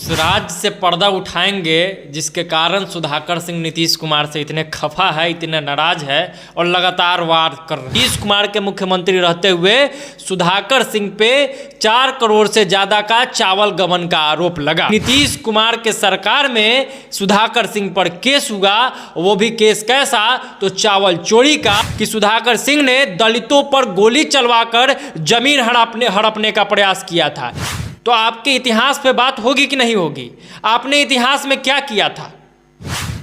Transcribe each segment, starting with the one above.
राज्य से पर्दा उठाएंगे जिसके कारण सुधाकर सिंह नीतीश कुमार से इतने खफा है, इतने नाराज है और लगातार वार कर रहे हैं। नीतीश कुमार के मुख्यमंत्री रहते हुए सुधाकर सिंह पे 4 करोड़ से ज़्यादा का चावल गबन का आरोप लगा। नीतीश कुमार के सरकार में सुधाकर सिंह पर केस हुआ, वो भी केस कैसा, तो चावल चोरी का, कि सुधाकर सिंह ने दलितों पर गोली चलवाकर जमीन हड़पने का प्रयास किया था। तो आपके इतिहास पे बात होगी कि नहीं होगी? आपने इतिहास में क्या किया था?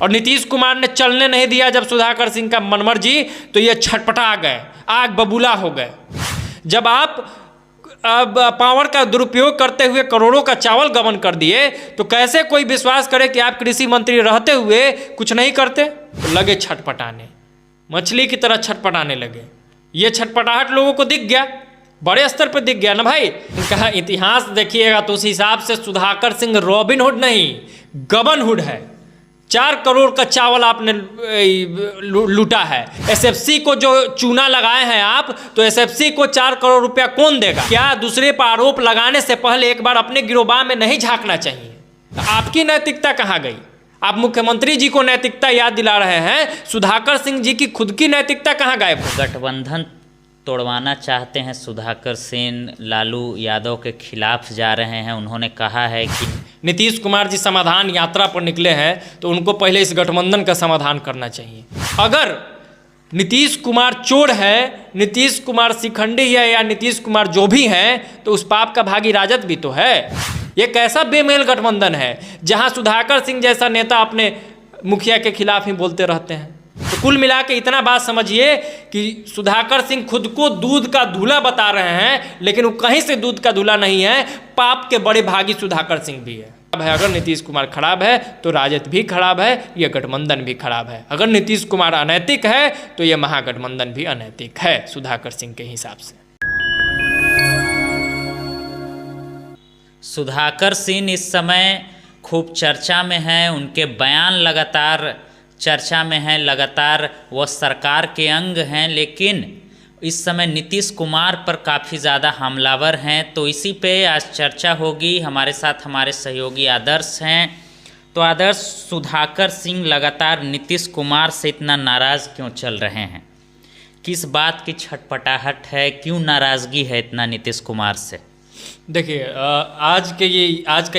और नीतीश कुमार ने चलने नहीं दिया जब सुधाकर सिंह का मनमर्जी, तो ये छटपटा गए, आग बबूला हो गए। जब आप पावर का दुरुपयोग करते हुए करोड़ों का चावल गबन कर दिए, तो कैसे कोई विश्वास करे कि आप कृषि मंत्री रहते हुए कुछ नहीं करते? तो लगे छटपटाने, मछली की तरह छटपटाने लगे। ये छटपटाहट लोगों को दिख गया, बड़े स्तर पर दिख गया ना भाई। कहा इतिहास देखिएगा तो उस हिसाब से सुधाकर सिंह रॉबिनहुड नहीं, गबनहुड है। 4 करोड़ का चावल आपने लूटा है। एसएफसी को जो चूना लगाए हैं आप, तो एसएफसी को 4 करोड़ रुपया कौन देगा? क्या दूसरे पर आरोप लगाने से पहले एक बार अपने गिरोबान में नहीं झांकना चाहिए? तो आपकी नैतिकता कहाँ गई? आप मुख्यमंत्री जी को नैतिकता याद दिला रहे हैं, सुधाकर सिंह जी की खुद की नैतिकता कहाँ गायब? गठबंधन तोड़वाना चाहते हैं सुधाकर सिंह, लालू यादव के खिलाफ जा रहे हैं। उन्होंने कहा है कि नीतीश कुमार जी समाधान यात्रा पर निकले हैं, तो उनको पहले इस गठबंधन का समाधान करना चाहिए। अगर नीतीश कुमार चोर है, नीतीश कुमार शिखंडी है, या नीतीश कुमार जो भी हैं, तो उस पाप का भागी राजद भी तो है। ये कैसा बेमेल गठबंधन है जहां सुधाकर सिंह जैसा नेता अपने मुखिया के खिलाफ ही बोलते रहते हैं? तो कुल मिला के इतना बात समझिए कि सुधाकर सिंह खुद को दूध का दूल्हा बता रहे हैं, लेकिन वो कहीं से दूध का दूल्हा नहीं है। पाप के बड़े भागी सुधाकर सिंह भी है। अगर नीतीश कुमार खराब है तो राजद भी खराब है, ये गठबंधन भी खराब है। अगर नीतीश कुमार अनैतिक है तो ये महागठबंधन भी अनैतिक है सुधाकर सिंह के हिसाब से। सुधाकर सिंह इस समय खूब चर्चा में हैं, उनके बयान लगातार चर्चा में हैं, लगातार वो सरकार के अंग हैं, लेकिन इस समय नीतीश कुमार पर काफ़ी ज़्यादा हमलावर हैं। तो इसी पे आज चर्चा होगी। हमारे साथ हमारे सहयोगी आदर्श हैं। तो आदर्श, सुधाकर सिंह लगातार नीतीश कुमार से इतना नाराज़ क्यों चल रहे हैं? किस बात की छटपटाहट है? क्यों नाराज़गी है इतना नीतीश कुमार से? देखिए, आज का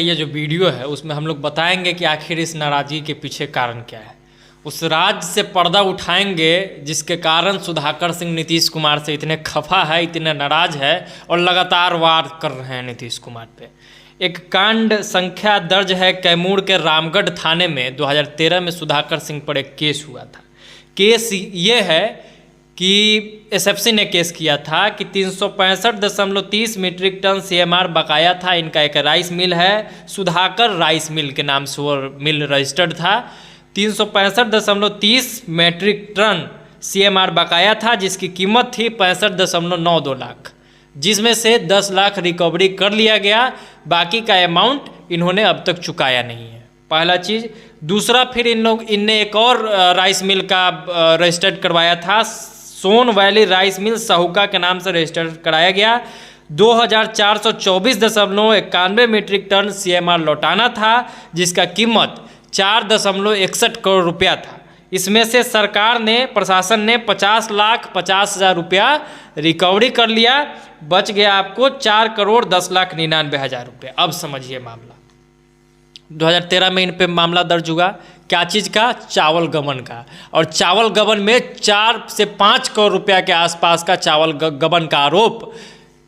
ये जो वीडियो है उसमें हम लोग बताएंगे कि आखिर इस नाराज़गी के पीछे कारण क्या है। उस राज्य से पर्दा उठाएंगे जिसके कारण सुधाकर सिंह नीतीश कुमार से इतने खफा है, इतने नाराज है और लगातार वार कर रहे हैं नीतीश कुमार पे। एक कांड संख्या दर्ज है कैमूर के रामगढ़ थाने में। 2013 में सुधाकर सिंह पर एक केस हुआ था। केस ये है कि एसएफसी ने केस किया था कि 365.30 मीट्रिक टन सीएमआर बकाया था। इनका एक राइस मिल है, सुधाकर राइस मिल के नाम से वो मिल रजिस्टर्ड था। 365.30 मीट्रिक टन सीएमआर बकाया था, जिसकी कीमत थी 65.92 लाख, जिसमें से 10 लाख रिकवरी कर लिया गया। बाकी का अमाउंट इन्होंने अब तक चुकाया नहीं है, पहला चीज़। दूसरा, फिर इनने एक और राइस मिल का रजिस्टर्ड करवाया था, सोन वैली राइस मिल सहुका के नाम से रजिस्टर्ड कराया गया। 2424.91 मीट्रिक टन सीएमआर लौटाना था, जिसका कीमत 4.61 करोड़ रुपया था। इसमें से सरकार ने, प्रशासन ने 50,50,000 रुपया रिकवरी कर लिया। बच गया आपको 4,10,99,000 रुपये। अब समझिए मामला। 2013 में इन पे मामला दर्ज हुआ। क्या चीज़ का? चावल गबन का। और चावल गबन में 4 से 5 करोड़ रुपया के आसपास का चावल गबन का आरोप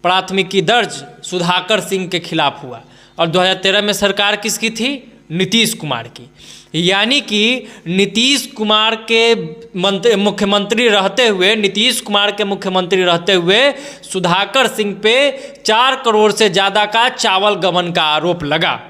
प्राथमिकी दर्ज सुधाकर सिंह के खिलाफ हुआ। और 2013 में सरकार किसकी थी? नीतीश कुमार की। यानी कि नीतीश कुमार के मुख्यमंत्री रहते हुए सुधाकर सिंह पे 4 करोड़ से ज़्यादा का चावल गबन का आरोप लगा।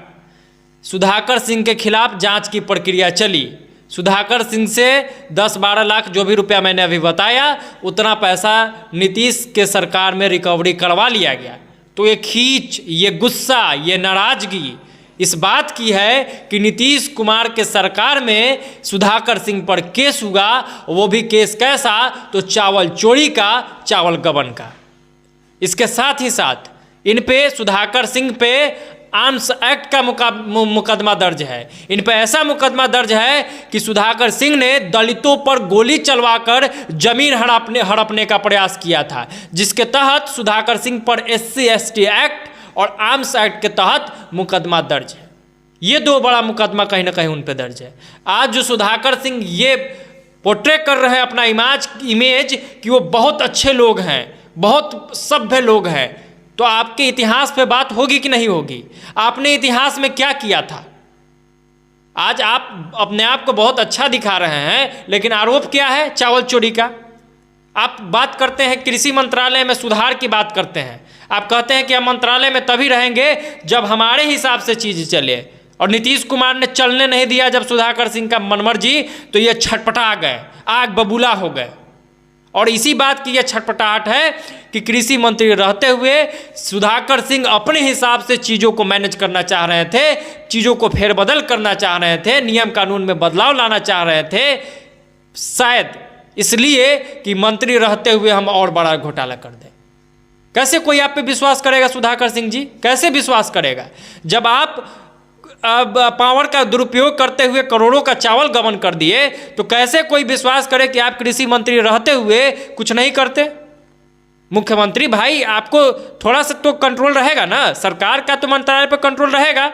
सुधाकर सिंह के खिलाफ जांच की प्रक्रिया चली। सुधाकर सिंह से 10-12 लाख जो भी रुपया मैंने अभी बताया, उतना पैसा नीतीश के सरकार में रिकवरी करवा लिया गया। तो ये खींच, ये गुस्सा, ये नाराज़गी इस बात की है कि नीतीश कुमार के सरकार में सुधाकर सिंह पर केस हुआ, वो भी केस कैसा, तो चावल चोरी का, चावल गबन का। इसके साथ ही साथ इन पे सुधाकर सिंह पे आर्म्स एक्ट का मुकदमा दर्ज है। इन पर ऐसा मुकदमा दर्ज है कि सुधाकर सिंह ने दलितों पर गोली चलवाकर जमीन हड़पने का प्रयास किया था, जिसके तहत सुधाकर सिंह पर SC ST एक्ट और आर्म्स एक्ट के तहत मुकदमा दर्ज है। ये दो बड़ा मुकदमा कहीं ना कहीं उन पर दर्ज है। आज जो सुधाकर सिंह ये पोर्ट्रे कर रहे हैं अपना इमेज कि वो बहुत अच्छे लोग हैं, बहुत सभ्य लोग हैं, तो आपके इतिहास पे बात होगी कि नहीं होगी? आपने इतिहास में क्या किया था? आज आप अपने आप को बहुत अच्छा दिखा रहे हैं, लेकिन आरोप क्या है? चावल चोरी का। आप बात करते हैं कृषि मंत्रालय में सुधार की बात करते हैं, आप कहते हैं कि हम मंत्रालय में तभी रहेंगे जब हमारे हिसाब से चीज़ चले, और नीतीश कुमार ने चलने नहीं दिया जब सुधाकर सिंह का मनमर्जी, तो ये छटपटा गए, आग बबूला हो गए। और इसी बात की यह छटपटाहट है कि कृषि मंत्री रहते हुए सुधाकर सिंह अपने हिसाब से चीज़ों को मैनेज करना चाह रहे थे, चीज़ों को फेरबदल करना चाह रहे थे, नियम कानून में बदलाव लाना चाह रहे थे, शायद इसलिए कि मंत्री रहते हुए हम और बड़ा घोटाला कर दें। कैसे कोई आप पे विश्वास करेगा सुधाकर सिंह जी? कैसे विश्वास करेगा जब आप पावर का दुरुपयोग करते हुए करोड़ों का चावल गबन कर दिए? तो कैसे कोई विश्वास करे कि आप कृषि मंत्री रहते हुए कुछ नहीं करते? मुख्यमंत्री भाई, आपको थोड़ा सा तो कंट्रोल रहेगा ना, सरकार का तो मंत्रालय पर कंट्रोल रहेगा।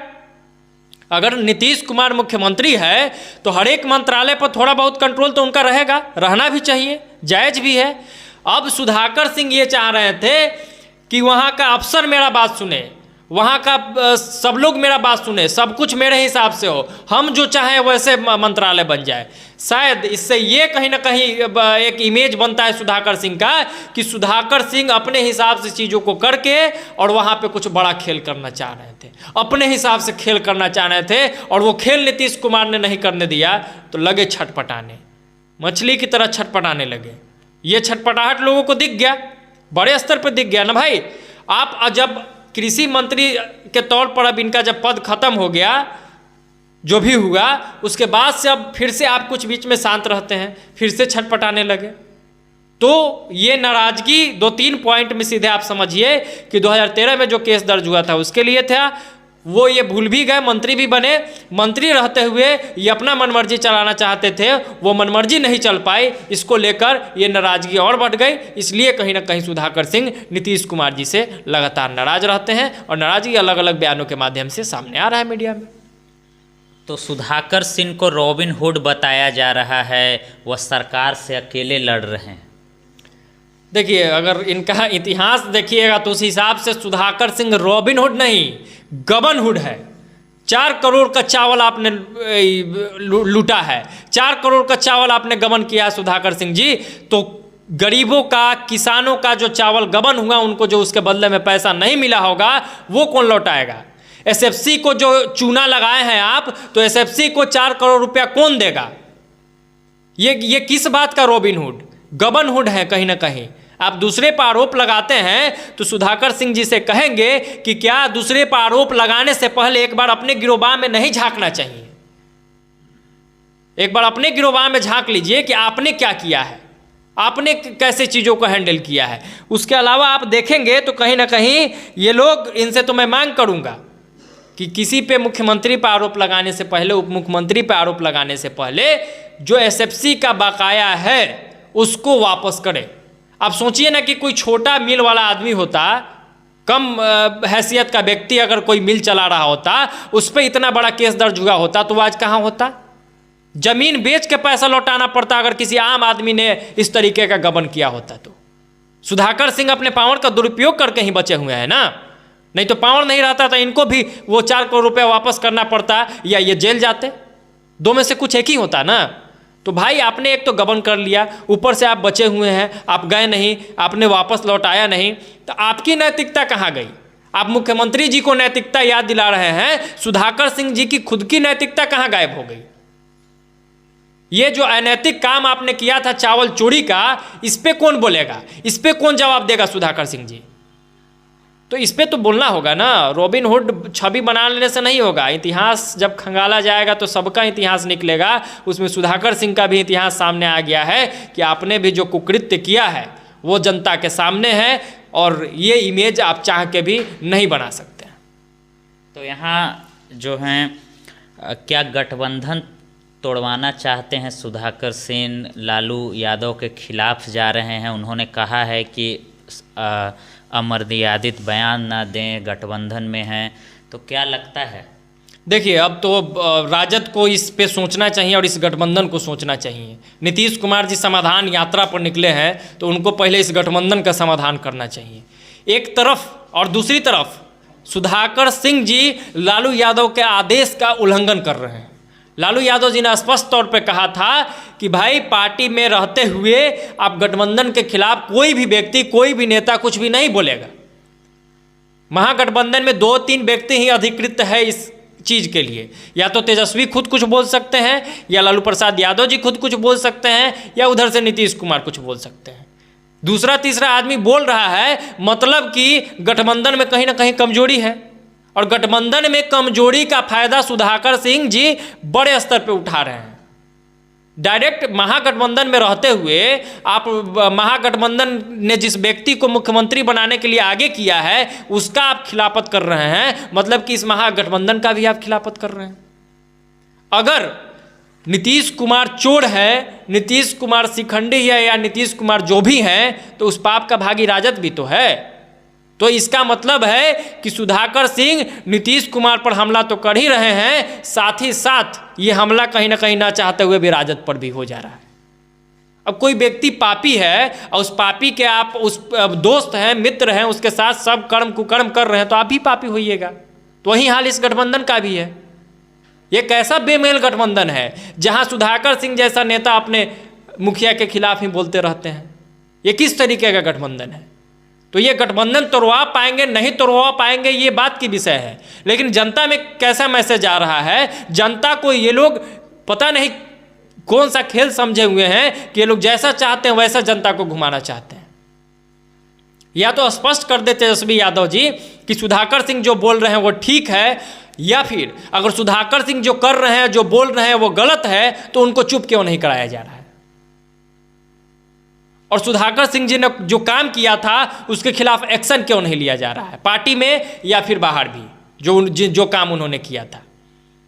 अगर नीतीश कुमार मुख्यमंत्री है तो हर एक मंत्रालय पर थोड़ा बहुत कंट्रोल तो उनका रहेगा, रहना भी चाहिए, जायज भी है। अब सुधाकर सिंह ये चाह रहे थे कि वहाँ का अफसर मेरा बात सुने, वहाँ का सब लोग मेरा बात सुने, सब कुछ मेरे हिसाब से हो, हम जो चाहें वैसे मंत्रालय बन जाए। शायद इससे ये कहीं ना कहीं एक इमेज बनता है सुधाकर सिंह का कि सुधाकर सिंह अपने हिसाब से चीज़ों को करके और वहाँ पे कुछ बड़ा खेल करना चाह रहे थे, अपने हिसाब से खेल करना चाह रहे थे, और वो खेल नीतीश कुमार ने नहीं करने दिया तो लगे छटपटाने, मछली की तरह छटपटाने लगे। ये छटपटाहट लोगों को दिख गया, बड़े स्तर पर दिख गया ना भाई। आप जब कृषि मंत्री के तौर पर अब इनका जब पद खत्म हो गया, जो भी हुआ, उसके बाद से अब फिर से आप कुछ बीच में शांत रहते हैं, फिर से छटपटाने लगे। तो ये नाराजगी 2-3 पॉइंट में सीधे आप समझिए कि 2013 में जो केस दर्ज हुआ था उसके लिए था, वो ये भूल भी गए, मंत्री भी बने, मंत्री रहते हुए ये अपना मनमर्जी चलाना चाहते थे, वो मनमर्जी नहीं चल पाई, इसको लेकर ये नाराजगी और बढ़ गई। इसलिए कहीं ना कहीं सुधाकर सिंह नीतीश कुमार जी से लगातार नाराज रहते हैं, और नाराजगी अलग अलग बयानों के माध्यम से सामने आ रहा है मीडिया में। तो सुधाकर सिंह को रॉबिन हुड बताया जा रहा है, वह सरकार से अकेले लड़ रहे हैं। देखिए, अगर इनका इतिहास देखिएगा तो उस हिसाब से सुधाकर सिंह रॉबिन हुड नहीं, गबन हुड है। 4 करोड़ का चावल आपने लूटा है, 4 करोड़ का चावल आपने गबन किया है सुधाकर सिंह जी, तो गरीबों का, किसानों का जो चावल गबन हुआ, उनको जो उसके बदले में पैसा नहीं मिला होगा, वो कौन लौटाएगा? SFC को जो चूना लगाए हैं आप, तो SFC को 4 करोड़ रुपया कौन देगा? ये किस बात का रॉबिन हुड? गबन हुड है कहीं ना कहीं। आप दूसरे पर आरोप लगाते हैं तो सुधाकर सिंह जी से कहेंगे कि क्या दूसरे पर आरोप लगाने से पहले एक बार अपने गिरोबान में नहीं झांकना चाहिए? एक बार अपने गिरोबान में झांक लीजिए कि आपने क्या किया है, आपने कैसे चीज़ों को हैंडल किया है। उसके अलावा आप देखेंगे तो कहीं ना कहीं ये लोग, इनसे तो मैं मांग करूंगा कि किसी पे मुख्यमंत्री पर आरोप लगाने से पहले, उप मुख्यमंत्री पर आरोप लगाने से पहले, जो SFC का बकाया है उसको वापस करें। आप सोचिए ना कि कोई छोटा मिल वाला आदमी होता, कम हैसियत का व्यक्ति अगर कोई मिल चला रहा होता, उस पर इतना बड़ा केस दर्ज हुआ होता तो वो आज कहाँ होता? जमीन बेच के पैसा लौटाना पड़ता अगर किसी आम आदमी ने इस तरीके का गबन किया होता तो। सुधाकर सिंह अपने पावर का दुरुपयोग करके ही बचे हुए हैं ना, नहीं तो पावर नहीं रहता तो इनको भी वो 4 करोड़ रुपया वापस करना पड़ता या ये जेल जाते। दो में से कुछ एक ही होता ना। तो भाई आपने एक तो गबन कर लिया, ऊपर से आप बचे हुए हैं, आप गए नहीं, आपने वापस लौटाया नहीं, तो आपकी नैतिकता कहाँ गई? आप मुख्यमंत्री जी को नैतिकता याद दिला रहे हैं, सुधाकर सिंह जी की खुद की नैतिकता कहाँ गायब हो गई? ये जो अनैतिक काम आपने किया था चावल चोरी का, इस पे कौन बोलेगा? इस पे कौन जवाब देगा सुधाकर सिंह जी? तो इस पे तो बोलना होगा ना। रॉबिन हुड छवि बना लेने से नहीं होगा। इतिहास जब खंगाला जाएगा तो सबका इतिहास निकलेगा। उसमें सुधाकर सिंह का भी इतिहास सामने आ गया है कि आपने भी जो कुकृत्य किया है वो जनता के सामने है, और ये इमेज आप चाह के भी नहीं बना सकते। तो यहाँ जो हैं क्या गठबंधन तोड़वाना चाहते हैं सुधाकर सिंह, लालू यादव के खिलाफ जा रहे हैं। उन्होंने कहा है कि अमर्यादित बयान ना दें, गठबंधन में हैं, तो क्या लगता है? देखिए, अब तो राजद को इस पे सोचना चाहिए और इस गठबंधन को सोचना चाहिए। नीतीश कुमार जी समाधान यात्रा पर निकले हैं तो उनको पहले इस गठबंधन का समाधान करना चाहिए एक तरफ, और दूसरी तरफ सुधाकर सिंह जी लालू यादव के आदेश का उल्लंघन कर रहे हैं। लालू यादव जी ने स्पष्ट तौर पे कहा था कि भाई पार्टी में रहते हुए आप गठबंधन के खिलाफ कोई भी व्यक्ति, कोई भी नेता कुछ भी नहीं बोलेगा। महागठबंधन में 2-3 व्यक्ति ही अधिकृत है इस चीज़ के लिए, या तो तेजस्वी खुद कुछ बोल सकते हैं, या लालू प्रसाद यादव जी खुद कुछ बोल सकते हैं, या उधर से नीतीश कुमार कुछ बोल सकते हैं। दूसरा तीसरा आदमी बोल रहा है, मतलब कि गठबंधन में कहीं ना कहीं कमजोरी है, और गठबंधन में कमजोरी का फायदा सुधाकर सिंह जी बड़े स्तर पे उठा रहे हैं। डायरेक्ट महागठबंधन में रहते हुए आप महागठबंधन ने जिस व्यक्ति को मुख्यमंत्री बनाने के लिए आगे किया है उसका आप खिलाफत कर रहे हैं, मतलब कि इस महागठबंधन का भी आप खिलाफत कर रहे हैं। अगर नीतीश कुमार चोर है, नीतीश कुमार शिखंडी है, या नीतीश कुमार जो भी हैं, तो उस पाप का भागी राजद भी तो है। तो इसका मतलब है कि सुधाकर सिंह नीतीश कुमार पर हमला तो कर ही रहे हैं, साथ ही साथ ये हमला कहीं ना कहीं ना चाहते हुए भी राजद पर भी हो जा रहा है। अब कोई व्यक्ति पापी है और उस पापी के आप उस दोस्त हैं, मित्र हैं, उसके साथ सब कर्म कुकर्म कर रहे हैं, तो आप भी पापी होइएगा। तो वही हाल इस गठबंधन का भी है। ये कैसा बेमेल गठबंधन है जहां सुधाकर सिंह जैसा नेता अपने मुखिया के खिलाफ ही बोलते रहते हैं। ये किस तरीके का गठबंधन है? तो ये गठबंधन तोड़वा पाएंगे नहीं तोड़वा पाएंगे ये बात की विषय है, लेकिन जनता में कैसा मैसेज आ रहा है, जनता को ये लोग पता नहीं कौन सा खेल समझे हुए हैं कि ये लोग जैसा चाहते हैं वैसा जनता को घुमाना चाहते हैं। या तो स्पष्ट कर दे तेजस्वी यादव जी कि सुधाकर सिंह जो बोल रहे हैं वो ठीक है, या फिर अगर सुधाकर सिंह जो कर रहे हैं, जो बोल रहे हैं वो गलत है, तो उनको चुप क्यों नहीं कराया जा रहा है। और सुधाकर सिंह जी ने जो काम किया था उसके खिलाफ एक्शन क्यों नहीं लिया जा रहा है, पार्टी में या फिर बाहर भी जो काम उन्होंने किया था।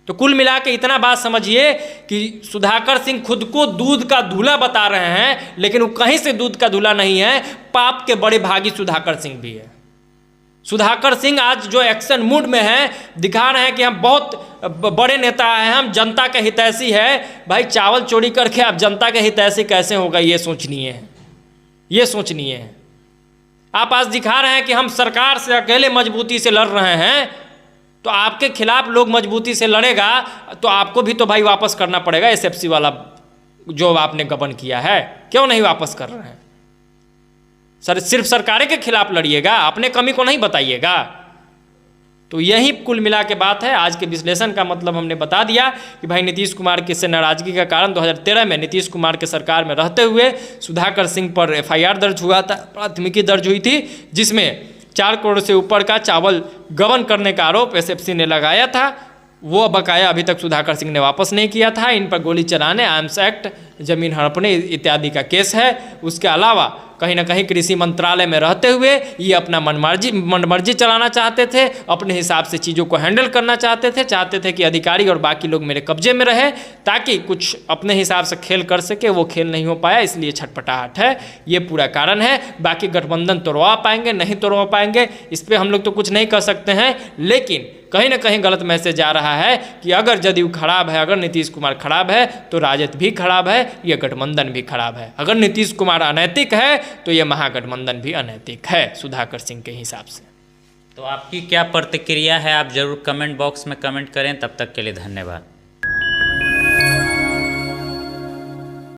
तो कुल मिला के इतना बात समझिए कि सुधाकर सिंह खुद को दूध का दूल्हा बता रहे हैं, लेकिन वो कहीं से दूध का दूल्हा नहीं है, पाप के बड़े भागी सुधाकर सिंह भी है। सुधाकर सिंह आज जो एक्शन मूड में है, दिखा रहे हैं कि हम बहुत बड़े नेता हैं, हम जनता के हितैषी है। भाई चावल चोरी करके आप जनता के हितैषी कैसे होगा, ये सोचनीय है, ये सोचनीय है। आप आज दिखा रहे हैं कि हम सरकार से अकेले मजबूती से लड़ रहे हैं, तो आपके खिलाफ लोग मजबूती से लड़ेगा तो आपको भी तो भाई वापस करना पड़ेगा एसएफसी वाला जो आपने गबन किया है। क्यों नहीं वापस कर रहे हैं? सिर्फ सरकारें के खिलाफ लड़िएगा, अपने कमी को नहीं बताइएगा। तो यही कुल मिला के बात है। आज के विश्लेषण का मतलब हमने बता दिया कि भाई नीतीश कुमार की से नाराजगी का कारण 2013 में नीतीश कुमार के सरकार में रहते हुए सुधाकर सिंह पर एफआईआर दर्ज हुआ था, प्राथमिकी दर्ज हुई थी, जिसमें 4 करोड़ से ऊपर का चावल गबन करने का आरोप एसएफसी ने लगाया था। वो बकाया अभी तक सुधाकर सिंह ने वापस नहीं किया था। इन पर गोली चलाने, आर्म्स एक्ट, जमीन हड़पने इत्यादि का केस है। उसके अलावा कहीं ना कहीं कृषि मंत्रालय में रहते हुए ये अपना मनमर्जी चलाना चाहते थे, अपने हिसाब से चीज़ों को हैंडल करना चाहते थे कि अधिकारी और बाकी लोग मेरे कब्जे में रहे, ताकि कुछ अपने हिसाब से खेल कर सके। वो खेल नहीं हो पाया, इसलिए छटपटाहट है, ये पूरा कारण है। बाकी गठबंधन तोड़वा पाएंगे नहीं तोड़वा पाएंगे इस पर हम लोग तो कुछ नहीं कर सकते हैं, लेकिन कहीं ना कहीं गलत मैसेज आ रहा है कि अगर जदयू खराब है, अगर नीतीश कुमार खराब है, तो राजद भी खराब है, ये गठबंधन भी खराब है। अगर नीतीश कुमार अनैतिक है तो ये महागठबंधन भी अनैतिक है सुधाकर सिंह के हिसाब से। तो आपकी क्या प्रतिक्रिया है, आप जरूर कमेंट बॉक्स में कमेंट करें। तब तक के लिए धन्यवाद।